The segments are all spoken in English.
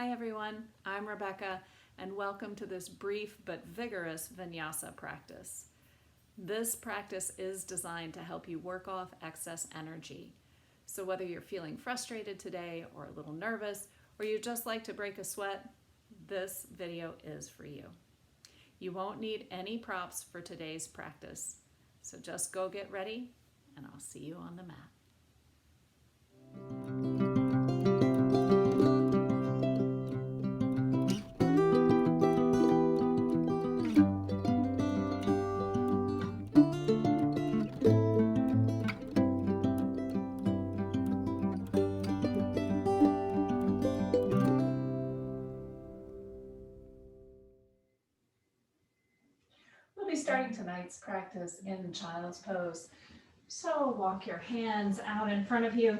Hi everyone, I'm Rebecca and welcome to this brief but vigorous Vinyasa practice. This practice is designed to help you work off excess energy. So whether you're feeling frustrated today or a little nervous or you just like to break a sweat, this video is for you. You won't need any props for today's practice. So just go get ready and I'll see you on the mat. We'll be starting tonight's practice in child's pose. So walk your hands out in front of you.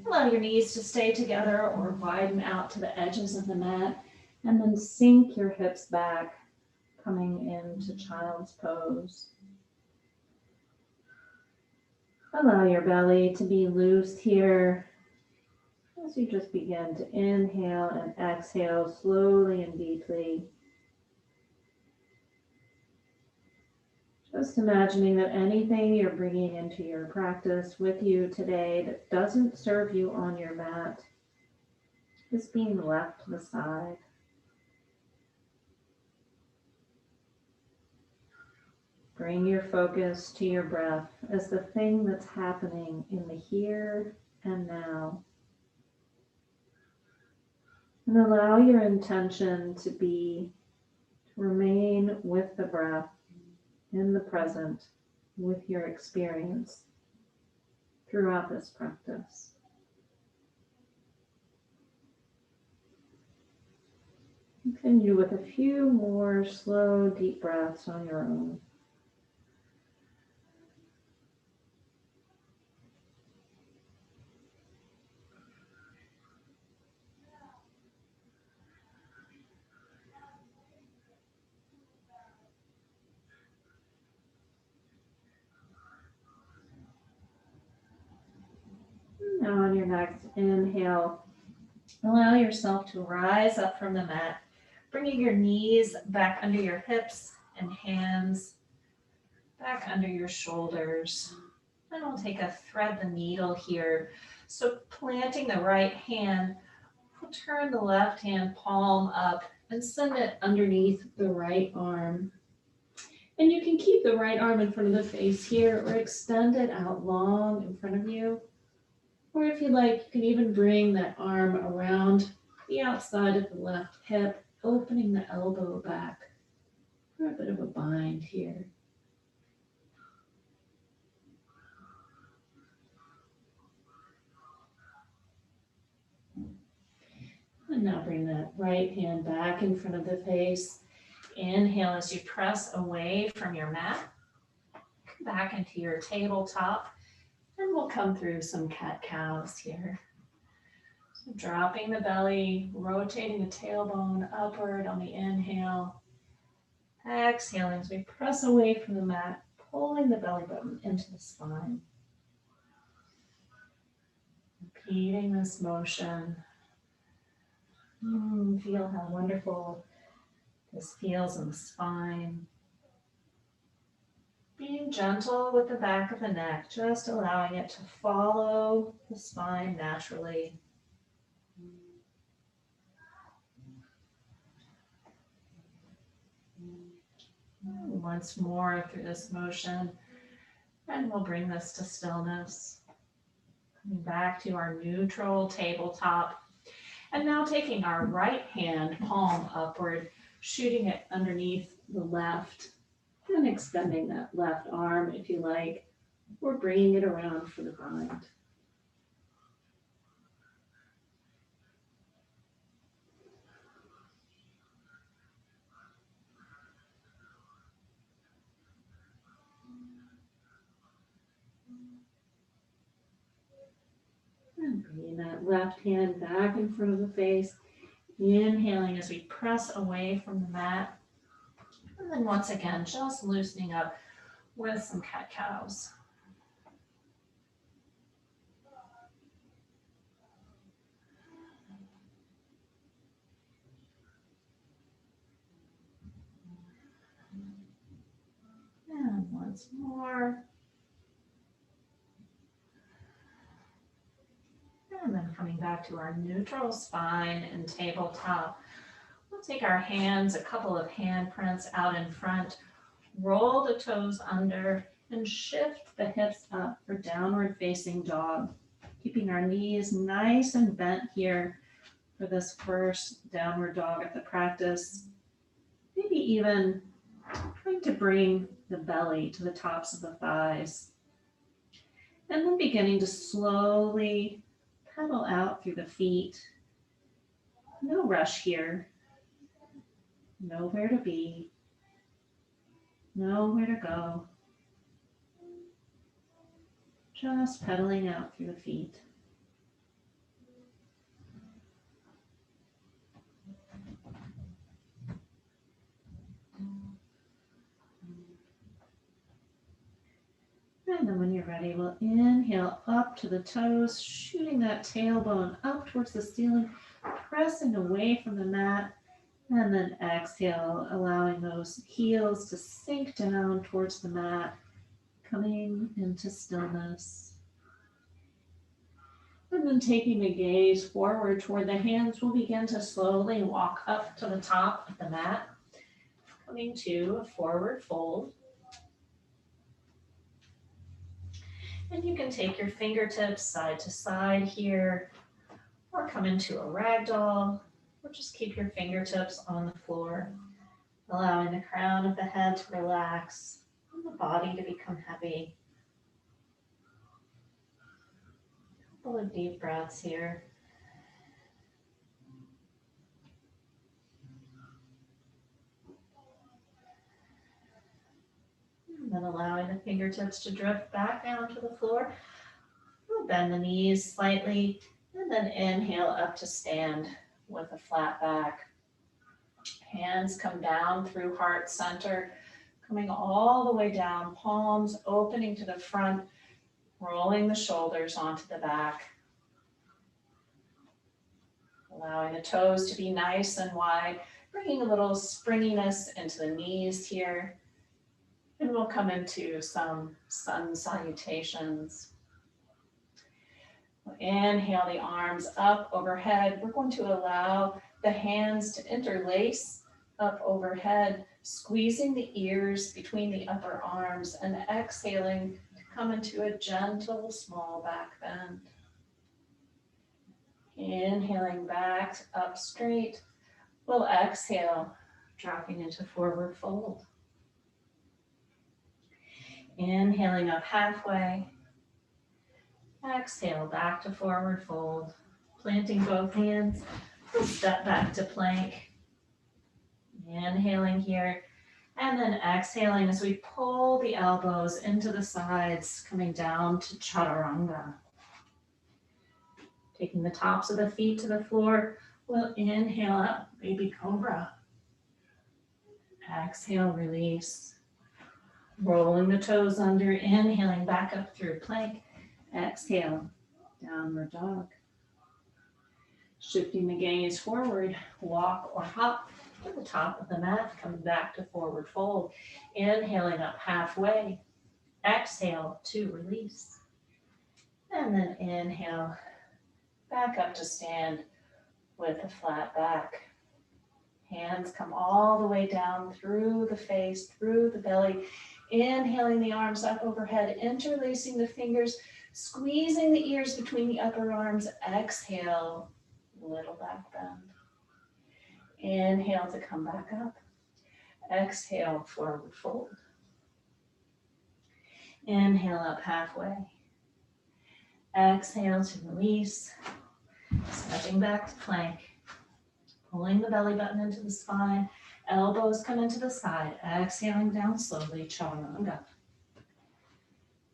Allow your knees to stay together or widen out to the edges of the mat. And then sink your hips back, coming into child's pose. Allow your belly to be loose here as you just begin to inhale and exhale slowly and deeply. Just imagining that anything you're bringing into your practice with you today that doesn't serve you on your mat is being left to the side. Bring your focus to your breath as the thing that's happening in the here and now. And allow your intention to remain with the breath in the present with your experience throughout this practice. Continue with a few more slow, deep breaths on your own. Now on your next inhale, allow yourself to rise up from the mat, bringing your knees back under your hips and hands back under your shoulders. And we'll take a thread the needle here. So planting the right hand, we'll turn the left hand palm up and send it underneath the right arm. And you can keep the right arm in front of the face here or extend it out long in front of you. Or if you like, you can even bring that arm around the outside of the left hip, opening the elbow back for a bit of a bind here. And now bring that right hand back in front of the face. Inhale as you press away from your mat, back into your tabletop, and we'll come through some cat-cows here. So dropping the belly, rotating the tailbone upward on the inhale. Exhaling as we press away from the mat, pulling the belly button into the spine. Repeating this motion. Feel how wonderful this feels in the spine. Being gentle with the back of the neck, just allowing it to follow the spine naturally. Once more through this motion, and we'll bring this to stillness. Coming back to our neutral tabletop. And now taking our right hand palm upward, shooting it underneath the left, and extending that left arm if you like, or bringing it around for the bind. And bringing that left hand back in front of the face, inhaling as we press away from the mat. And then once again, just loosening up with some cat-cows. Once more. And then coming back to our neutral spine and tabletop. We'll take our hands, a couple of hand prints out in front, roll the toes under, and shift the hips up for downward facing dog. Keeping our knees nice and bent here for this first downward dog of the practice. Maybe even trying to bring the belly to the tops of the thighs. And then beginning to slowly pedal out through the feet. No rush here. Nowhere to be. Nowhere to go. Just pedaling out through the feet. And then when you're ready, we'll inhale up to the toes, shooting that tailbone up towards the ceiling, pressing away from the mat. And then exhale, allowing those heels to sink down towards the mat, coming into stillness. And then taking the gaze forward toward the hands, we'll begin to slowly walk up to the top of the mat, coming to a forward fold. And you can take your fingertips side to side here, or come into a ragdoll, or just keep your fingertips on the floor, allowing the crown of the head to relax and the body to become heavy. A couple of deep breaths here. And then allowing the fingertips to drift back down to the floor. We'll bend the knees slightly and then inhale up to stand with a flat back. Hands come down through heart center, coming all the way down, palms opening to the front, rolling the shoulders onto the back. Allowing the toes to be nice and wide, bringing a little springiness into the knees here. And we'll come into some sun salutations. We'll inhale the arms up overhead. We're going to allow the hands to interlace up overhead, squeezing the ears between the upper arms and exhaling to come into a gentle small back bend. Inhaling back up straight. We'll exhale, dropping into forward fold. Inhaling up halfway. Exhale back to forward fold. Planting both hands. We'll step back to plank. Inhaling here. And then exhaling as we pull the elbows into the sides, coming down to chaturanga. Taking the tops of the feet to the floor. We'll inhale up, baby cobra. Exhale, release. Rolling the toes under, inhaling back up through plank. Exhale, downward dog. Shifting the gaze forward, walk or hop to the top of the mat, coming back to forward fold. Inhaling up halfway. Exhale to release. And then inhale, back up to stand with a flat back. Hands come all the way down through the face, through the belly. Inhaling the arms up overhead, interlacing the fingers, squeezing the ears between the upper arms. Exhale, little back bend. Inhale to come back up. Exhale, forward fold. Inhale up halfway. Exhale to release. Stepping back to plank. Pulling the belly button into the spine. Elbows come into the side. Exhaling down slowly, chaturanga.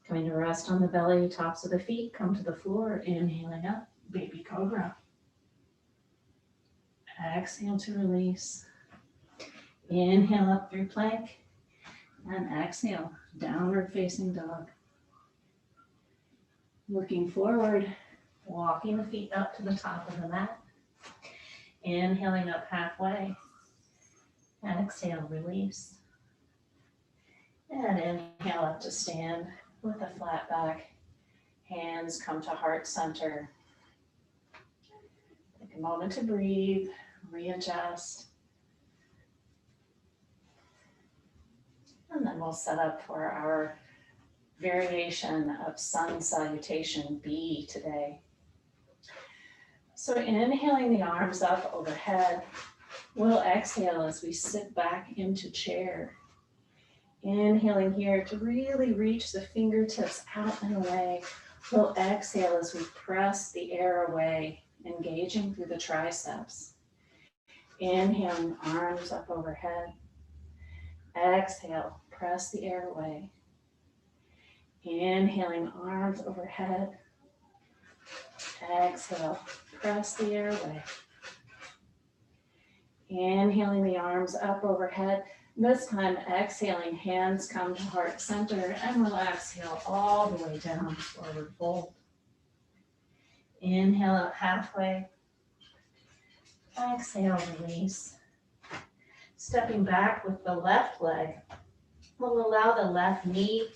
Coming to rest on the belly, tops of the feet come to the floor. Inhaling up, baby cobra. Exhale to release. Inhale up through plank. And exhale, downward facing dog. Looking forward, walking the feet up to the top of the mat. Inhaling up halfway. Exhale, release. And inhale up to stand with a flat back. Hands come to heart center. Take a moment to breathe, readjust. And then we'll set up for our variation of sun salutation B today. So inhaling the arms up overhead, we'll exhale as we sit back into chair. Inhaling here to really reach the fingertips out and away. We'll exhale as we press the air away, engaging through the triceps. Inhaling, arms up overhead. Exhale, press the air away. Inhaling, arms overhead. Exhale, press the air away. Inhaling the arms up overhead. This time, exhaling, hands come to heart center, and we'll exhale all the way down, forward fold. Inhale up halfway. Exhale, release. Stepping back with the left leg, we'll allow the left knee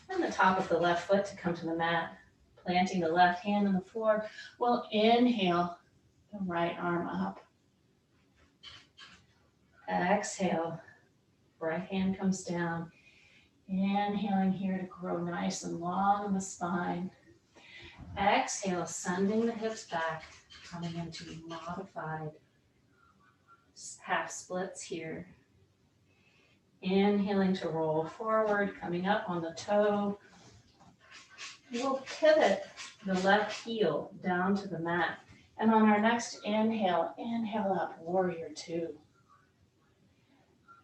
and the top of the left foot to come to the mat. Planting the left hand on the floor, we'll inhale the right arm up. Exhale, right hand comes down. Inhaling here to grow nice and long in the spine. Exhale, sending the hips back, coming into modified half splits here. Inhaling to roll forward, coming up on the toe. We'll pivot the left heel down to the mat. And on our next inhale, inhale up, warrior two.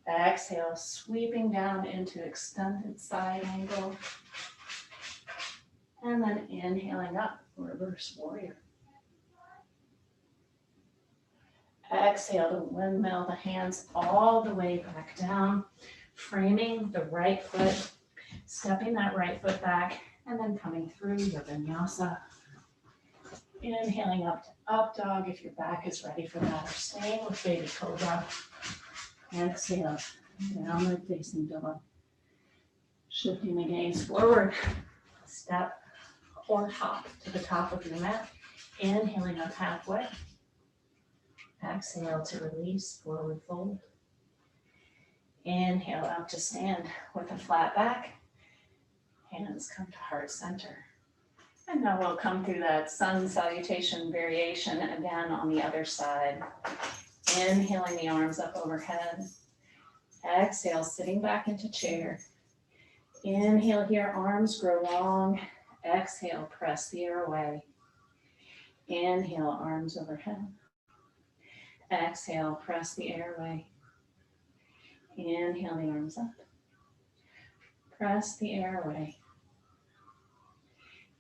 Exhale, sweeping down into extended side angle. And then inhaling up, reverse warrior. Exhale to windmill the hands all the way back down, framing the right foot, stepping that right foot back, and then coming through your vinyasa. Inhaling up to up dog if your back is ready for that, or staying with baby cobra. Exhale, downward facing dog. Shifting the gaze forward, step or hop to the top of your mat. Inhaling up halfway. Exhale to release, forward fold. Inhale up to stand with a flat back. Hands come to heart center. And now we'll come through that sun salutation variation again on the other side. Inhaling the arms up overhead. Exhale, sitting back into chair. Inhale here, arms grow long. Exhale, press the air away. Inhale, arms overhead. Exhale, press the air away. Inhale the arms up. Press the air away.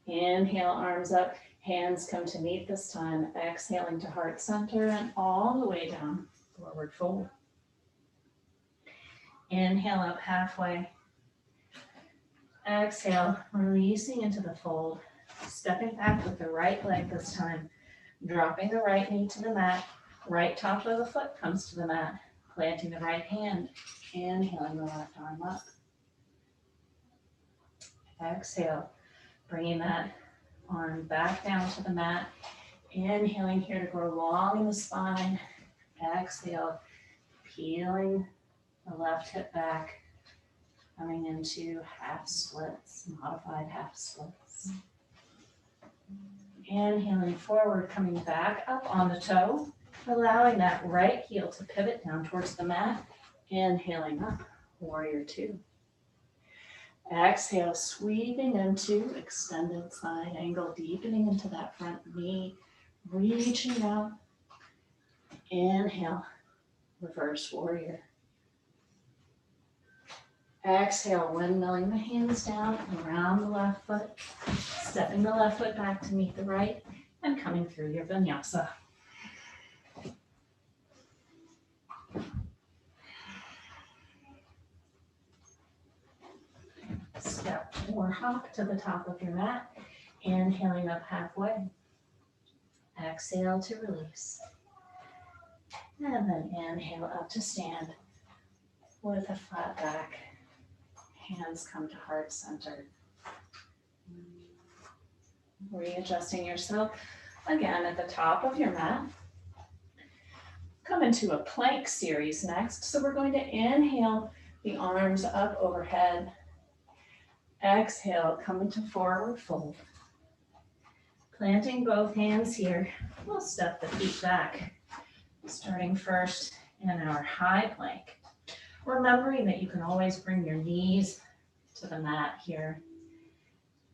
Inhale, arms up. Hands come to meet this time. Exhaling to heart center and all the way down, forward fold. Inhale up halfway. Exhale, releasing into the fold. Stepping back with the right leg this time. Dropping the right knee to the mat. Right top of the foot comes to the mat. Planting the right hand. Inhaling the left arm up. Exhale, bringing that arm back down to the mat. Inhaling here to grow long in the spine. Exhale, peeling the left hip back, coming into half splits, modified half splits. Inhaling forward, coming back up on the toe, allowing that right heel to pivot down towards the mat. Inhaling up, warrior two. Exhale, sweeping into extended side angle, deepening into that front knee, reaching out. Inhale, reverse warrior. Exhale, windmilling the hands down around the left foot, stepping the left foot back to meet the right, and coming through your vinyasa. Step or hop to the top of your mat, inhaling up halfway. Exhale to release. And then inhale up to stand with a flat back. Hands come to heart center. Readjusting yourself again at the top of your mat. Come into a plank series next. So we're going to inhale the arms up overhead. Exhale, come into forward fold. Planting both hands here, we'll step the feet back. Starting first in our high plank. Remembering that you can always bring your knees to the mat here.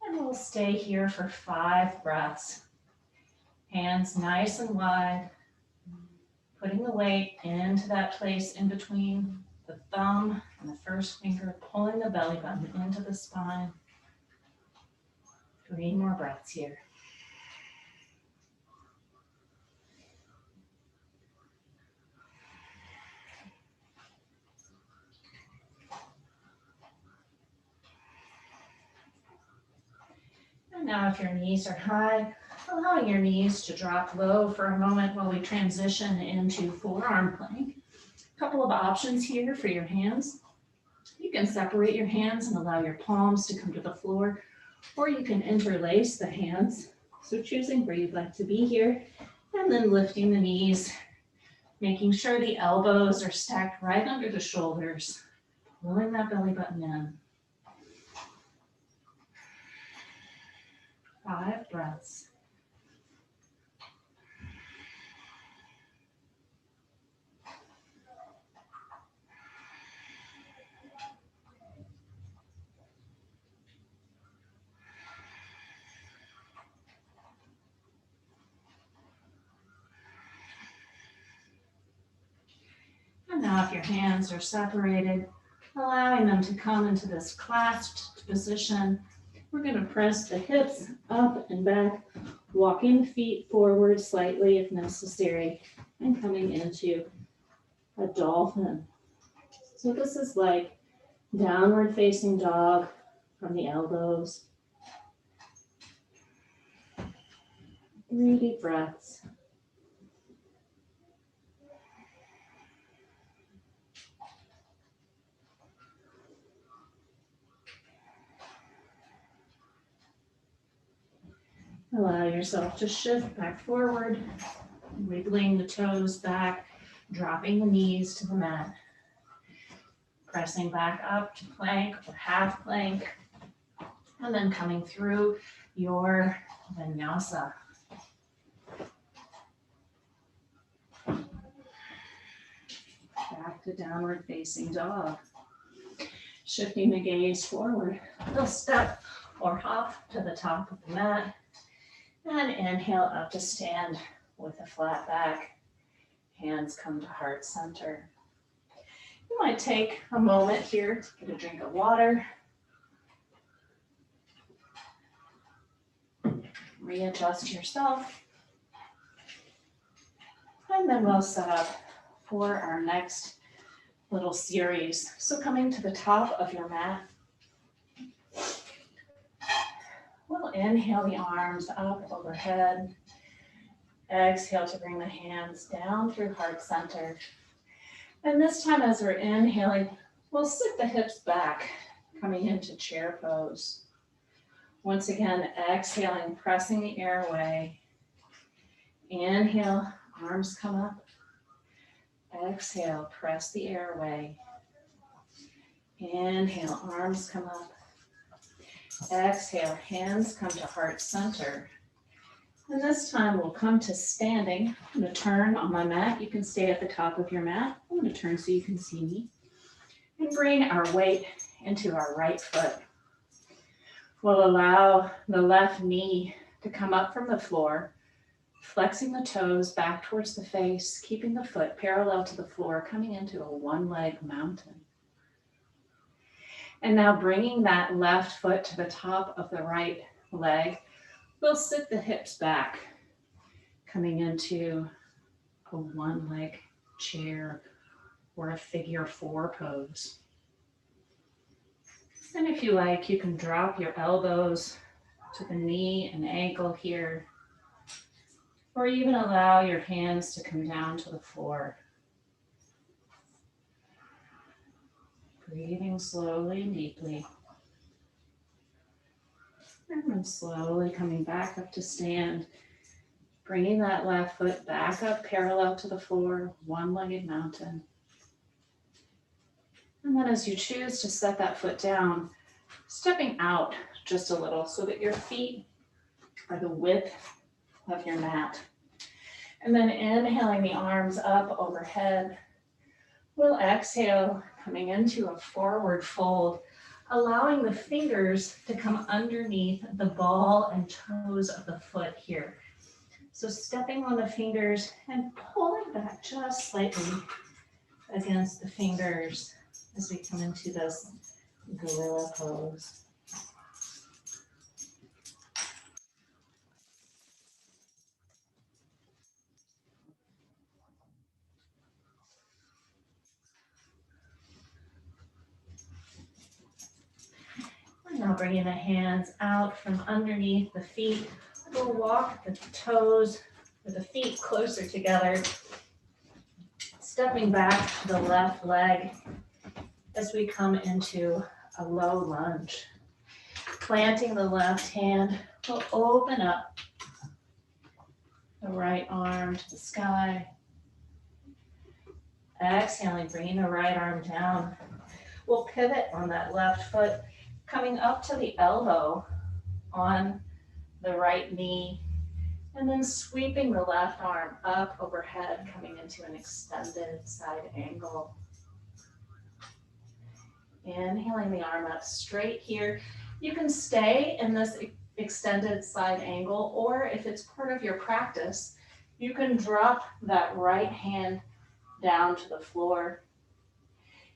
And we'll stay here for 5 breaths. Hands nice and wide. Putting the weight into that place in between the thumb and the first finger, pulling the belly button into the spine. 3 more breaths here. And now if your knees are high, allowing your knees to drop low for a moment while we transition into forearm plank. A couple of options here for your hands. You can separate your hands and allow your palms to come to the floor, or you can interlace the hands. So choosing where you'd like to be here, and then lifting the knees, making sure the elbows are stacked right under the shoulders, pulling that belly button in. 5 breaths. And now if your hands are separated, allowing them to come into this clasped position, we're going to press the hips up and back, walking the feet forward slightly if necessary, and coming into a dolphin. So this is like downward facing dog from the elbows. 3 deep breaths. Allow yourself to shift back forward, wiggling the toes back, dropping the knees to the mat. Pressing back up to plank or half plank, and then coming through your Vinyasa. Back to downward facing dog. Shifting the gaze forward, we'll step or hop to the top of the mat, and inhale up to stand with a flat back. Hands come to heart center. You might take a moment here to get a drink of water. Readjust yourself. And then we'll set up for our next little series. So coming to the top of your mat, we'll inhale the arms up overhead. Exhale to bring the hands down through heart center. And this time as we're inhaling, we'll sit the hips back, coming into chair pose. Once again, exhaling, pressing the airway. Inhale, arms come up. Exhale, press the airway. Inhale, arms come up. Exhale, hands come to heart center. And this time we'll come to standing. I'm going to turn on my mat. You can stay at the top of your mat. I'm going to turn so you can see me. And bring our weight into our right foot. We'll allow the left knee to come up from the floor, flexing the toes back towards the face, keeping the foot parallel to the floor, coming into a one-leg mountain. And now bringing that left foot to the top of the right leg, we'll sit the hips back, coming into a one-leg chair or a figure 4 pose. And if you like, you can drop your elbows to the knee and ankle here, or even allow your hands to come down to the floor. Breathing slowly and deeply. And then slowly coming back up to stand. Bringing that left foot back up parallel to the floor, one-legged mountain. And then as you choose to set that foot down, stepping out just a little so that your feet are the width of your mat. And then inhaling the arms up overhead. We'll exhale, coming into a forward fold, allowing the fingers to come underneath the ball and toes of the foot here. So stepping on the fingers and pulling back just slightly against the fingers as we come into this gorilla pose. And now bringing the hands out from underneath the feet. We'll walk the toes or the feet closer together. Stepping back the left leg as we come into a low lunge. Planting the left hand, we'll open up the right arm to the sky. Exhaling, bringing the right arm down. We'll pivot on that left foot, coming up to the elbow on the right knee, and then sweeping the left arm up overhead, coming into an extended side angle. Inhaling the arm up straight here. You can stay in this extended side angle, or if it's part of your practice, you can drop that right hand down to the floor.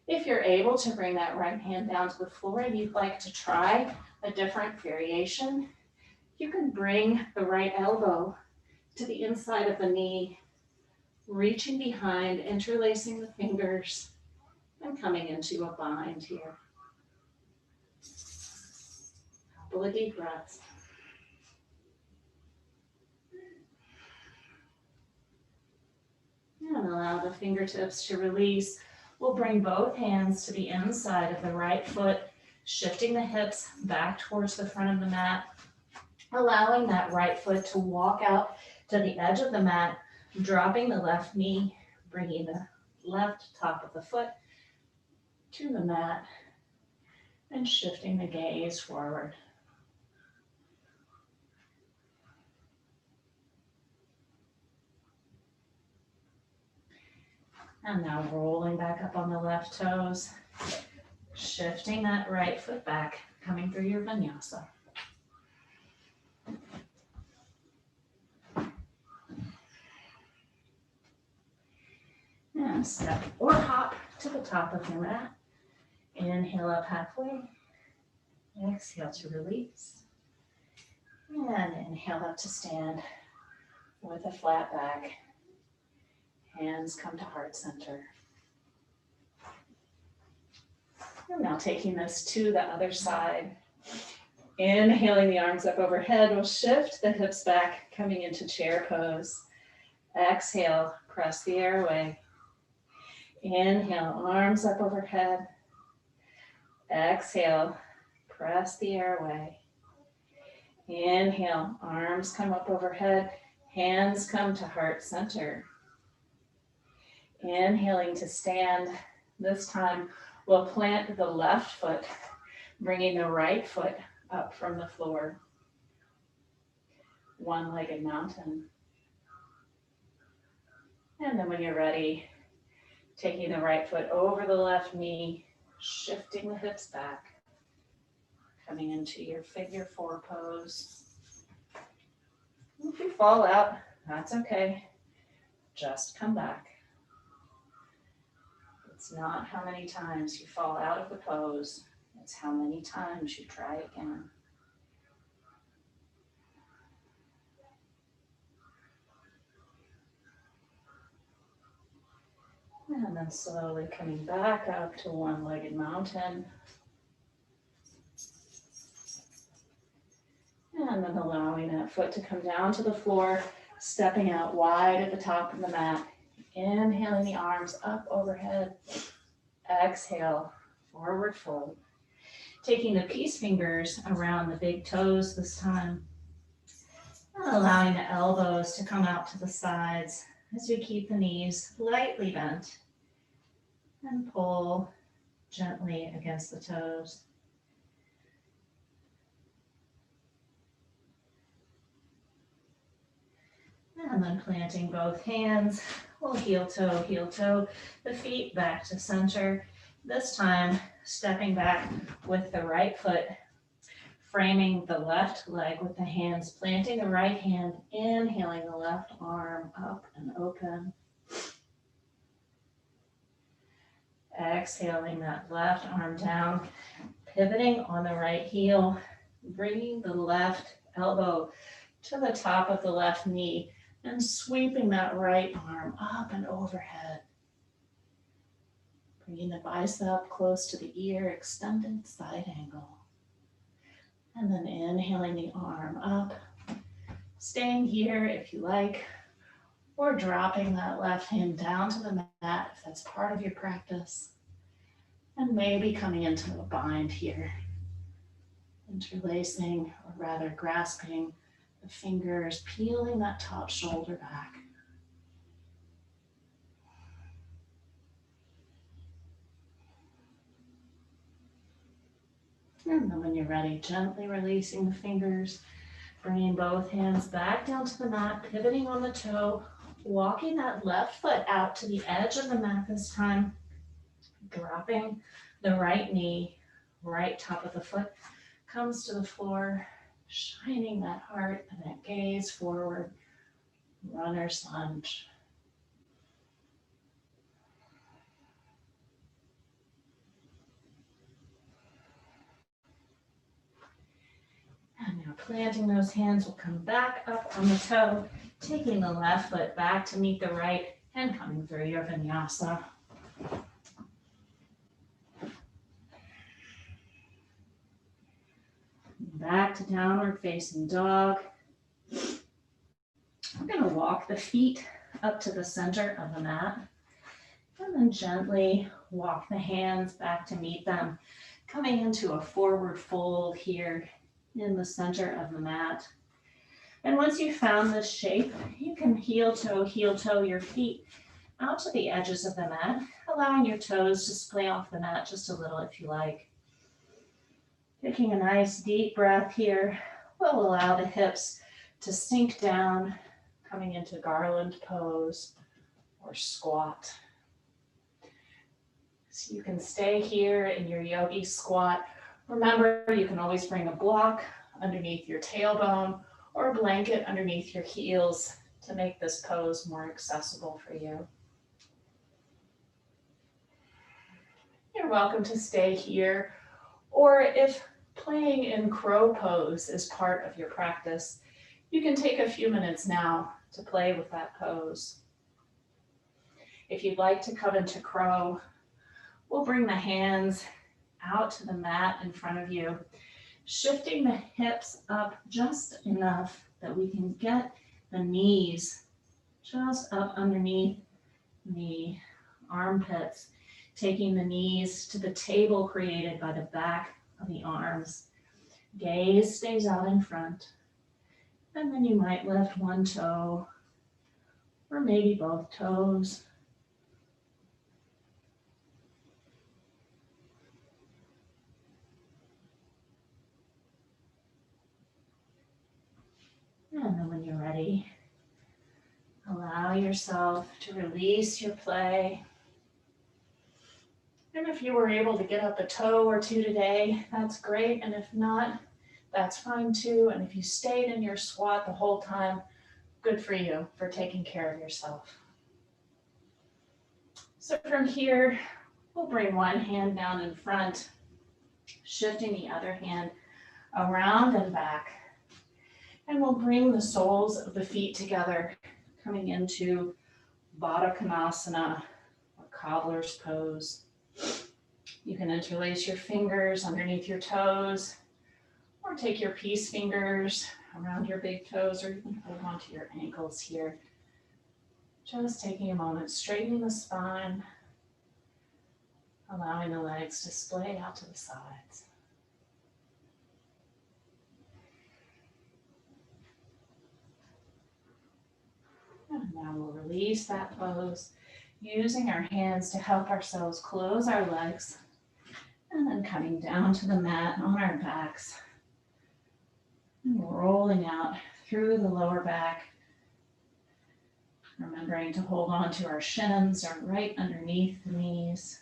If you're able to bring that right hand down to the floor and you'd like to try a different variation, you can bring the right elbow to the inside of the knee, reaching behind, interlacing the fingers, and coming into a bind here. Couple of deep breaths. And allow the fingertips to release. We'll bring both hands to the inside of the right foot, shifting the hips back towards the front of the mat, allowing that right foot to walk out to the edge of the mat, dropping the left knee, bringing the left top of the foot to the mat, and shifting the gaze forward. And now rolling back up on the left toes, shifting that right foot back, coming through your vinyasa. And step or hop to the top of your mat. Inhale up halfway. Exhale to release. And inhale up to stand with a flat back. Hands come to heart center. And now taking this to the other side. Inhaling the arms up overhead, we'll shift the hips back, coming into chair pose. Exhale, press the airway. Inhale, arms up overhead. Exhale, press the airway. Inhale, arms come up overhead, hands come to heart center. Inhaling to stand. This time, we'll plant the left foot, bringing the right foot up from the floor. One-legged mountain. And then when you're ready, taking the right foot over the left knee, shifting the hips back, coming into your figure four pose. If you fall out, that's okay. Just come back. It's not how many times you fall out of the pose, it's how many times you try again. And then slowly coming back up to one-legged mountain. And then allowing that foot to come down to the floor, stepping out wide at the top of the mat. Inhaling the arms up overhead. Exhale, forward fold. Taking the peace fingers around the big toes this time. Allowing the elbows to come out to the sides as we keep the knees lightly bent. And pull gently against the toes. And then planting both hands, we'll heel toe, the feet back to center. This time, stepping back with the right foot, framing the left leg with the hands, planting the right hand, inhaling the left arm up and open. Exhaling that left arm down, pivoting on the right heel, bringing the left elbow to the top of the left knee, and sweeping that right arm up and overhead. Bringing the bicep close to the ear, extended side angle. And then inhaling the arm up, staying here if you like, or dropping that left hand down to the mat if that's part of your practice. And maybe coming into a bind here, interlacing, or rather grasping the fingers, peeling that top shoulder back. And then when you're ready, gently releasing the fingers, bringing both hands back down to the mat, pivoting on the toe, walking that left foot out to the edge of the mat this time, dropping the right knee, right top of the foot comes to the floor, shining that heart and that gaze forward, runner's lunge. And now planting those hands, we'll come back up on the toe, taking the left foot back to meet the right and coming through your vinyasa. Back to downward facing dog. We're going to walk the feet up to the center of the mat and then gently walk the hands back to meet them, coming into a forward fold here in the center of the mat. And once you've found this shape, you can heel toe your feet out to the edges of the mat, allowing your toes to splay off the mat just a little if you like. Taking a nice deep breath here, we'll allow the hips to sink down, coming into garland pose or squat. So you can stay here in your yogi squat. Remember, you can always bring a block underneath your tailbone or a blanket underneath your heels to make this pose more accessible for you. You're welcome to stay here, or if playing in crow pose is part of your practice, you can take a few minutes now to play with that pose. If you'd like to come into crow, we'll bring the hands out to the mat in front of you, shifting the hips up just enough that we can get the knees just up underneath the armpits, taking the knees to the table created by the back of the arms. Gaze stays out in front, and then you might lift one toe or maybe both toes. And then when you're ready, allow yourself to release your play. And if you were able to get up a toe or two today, that's great. And if not, that's fine too. And if you stayed in your squat the whole time, good for you for taking care of yourself. So from here, we'll bring one hand down in front, shifting the other hand around and back. And we'll bring the soles of the feet together, coming into Bakasana, or cobbler's pose. You can interlace your fingers underneath your toes, or take your peace fingers around your big toes, or even hold onto your ankles here. Just taking a moment, straightening the spine, allowing the legs to splay out to the sides. And now we'll release that pose, using our hands to help ourselves close our legs, and then coming down to the mat on our backs, and rolling out through the lower back, remembering to hold on to our shins or right underneath the knees.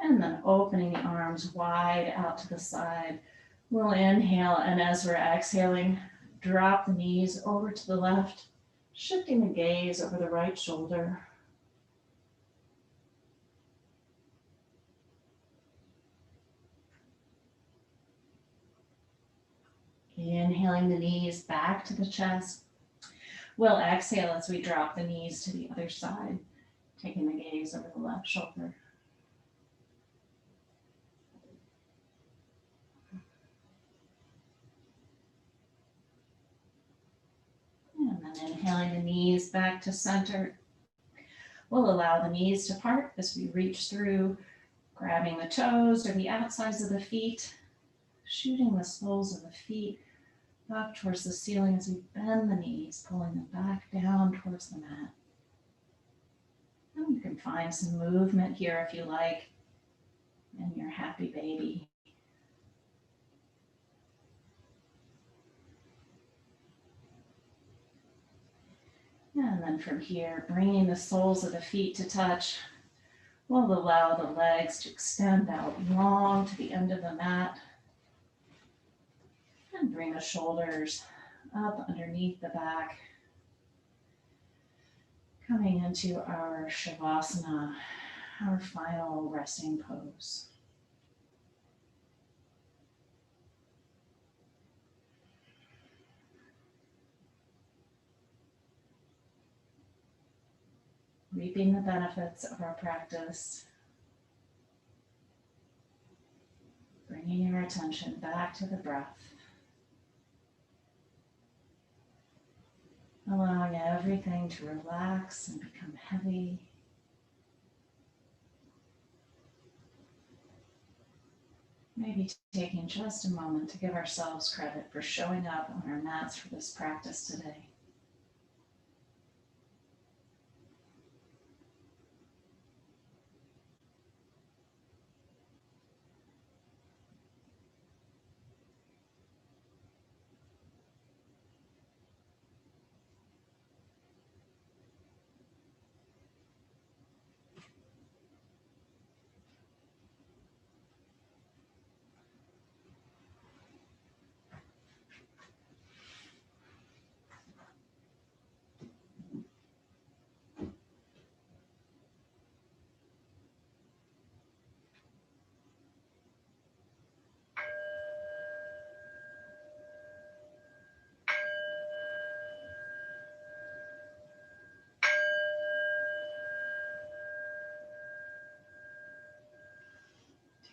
And then opening the arms wide out to the side. We'll inhale, and as we're exhaling, drop the knees over to the left, shifting the gaze over the right shoulder. Inhaling the knees back to the chest. We'll exhale as we drop the knees to the other side, taking the gaze over the left shoulder. And then inhaling the knees back to center. We'll allow the knees to part as we reach through, grabbing the toes or the outsides of the feet, shooting the soles of the feet up towards the ceiling as we bend the knees, pulling them back down towards the mat. And you can find some movement here if you like, in your happy baby. And then from here, bringing the soles of the feet to touch, we'll allow the legs to extend out long to the end of the mat. And bring the shoulders up underneath the back. Coming into our Shavasana, our final resting pose. Reaping the benefits of our practice. Bringing your attention back to the breath. Allowing everything to relax and become heavy. Maybe taking just a moment to give ourselves credit for showing up on our mats for this practice today.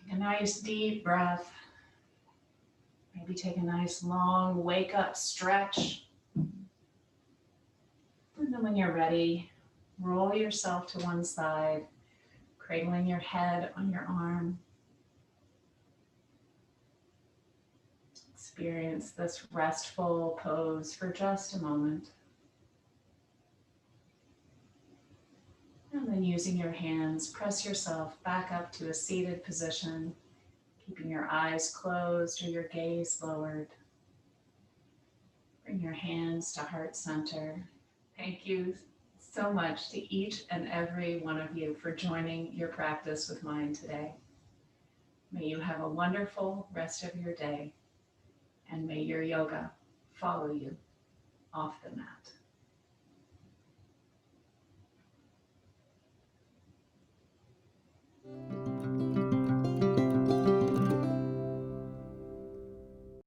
Take a nice deep breath. Maybe take a nice long wake up stretch. And then when you're ready, roll yourself to one side, cradling your head on your arm. Experience this restful pose for just a moment. And then using your hands, press yourself back up to a seated position, keeping your eyes closed or your gaze lowered. Bring your hands to heart center. Thank you so much to each and every one of you for joining your practice with mine today. May you have a wonderful rest of your day, and may your yoga follow you off the mat.